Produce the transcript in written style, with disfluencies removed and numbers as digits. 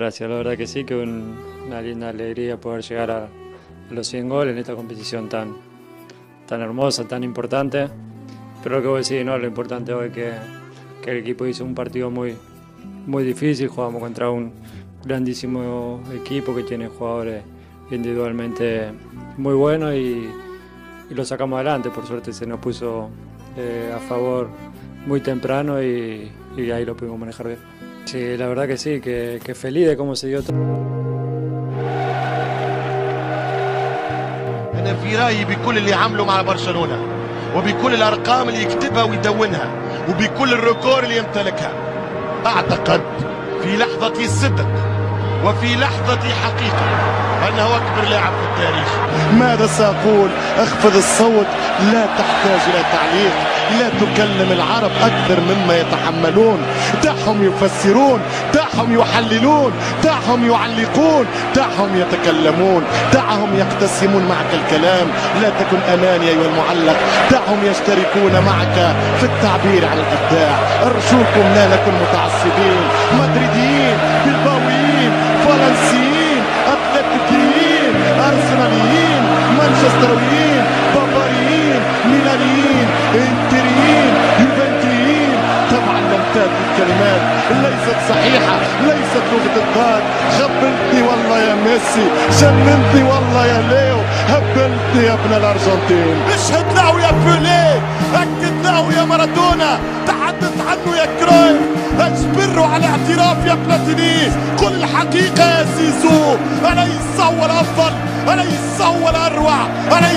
gracias. La verdad que sí, que una linda alegría poder llegar a los 100 goles en esta competición tan hermosa, tan importante. Pero lo que voy a decir, no, lo importante hoy es que el equipo hizo un partido muy difícil. Jugamos contra un grandísimo equipo que tiene jugadores individualmente muy buenos y lo sacamos adelante. Por suerte se nos puso a favor muy temprano y ahí lo pudimos manejar bien. Sí, la verdad que sí, que feliz de cómo se dio todo. أنا في رأيي بكل اللي عمله مع برشلونة وبكل الأرقام اللي يكتبها ويدونها وبكل الريكور اللي يمتلكها، أعتقد في لحظة صدق وفي لحظة حقيقة أنه أكبر لاعب في التاريخ. ماذا سأقول؟ اخفض الصوت، لا تحتاج إلى تعليق، لا تكلم العرب أكثر مما يتحملون. دعهم يفسرون، دعهم يحللون، دعهم يعلقون، دعهم يتكلمون، دعهم يقتسمون معك الكلام. لا تكن أناني أيها المعلق، دعهم يشتركون معك في التعبير عن الإبداع. أرجوكم لا نكن متعصبين، مدريديين، بلباويين، فرنسيين، أتلتيكيين، أرسناليين، مانشسترويين، بافاريين، ميلانيين، انتريين، يوفنتيين. طبعا لم تأتي الكلمات، ليست صحيحة، ليست لغة الضاد. غبلتني والله يا ميسي، جننتني والله يا ليو، هبلتني يا ابن الأرجنتين. اشهد له يا بيليه، أكد له يا مارادونا، تحدث عنه يا كرويف، اجبره على اعتراف يا بلاتيني. قل الحقيقة يا زيزو، أليس هو الأفضل؟ أليس هو الأروع؟ أليس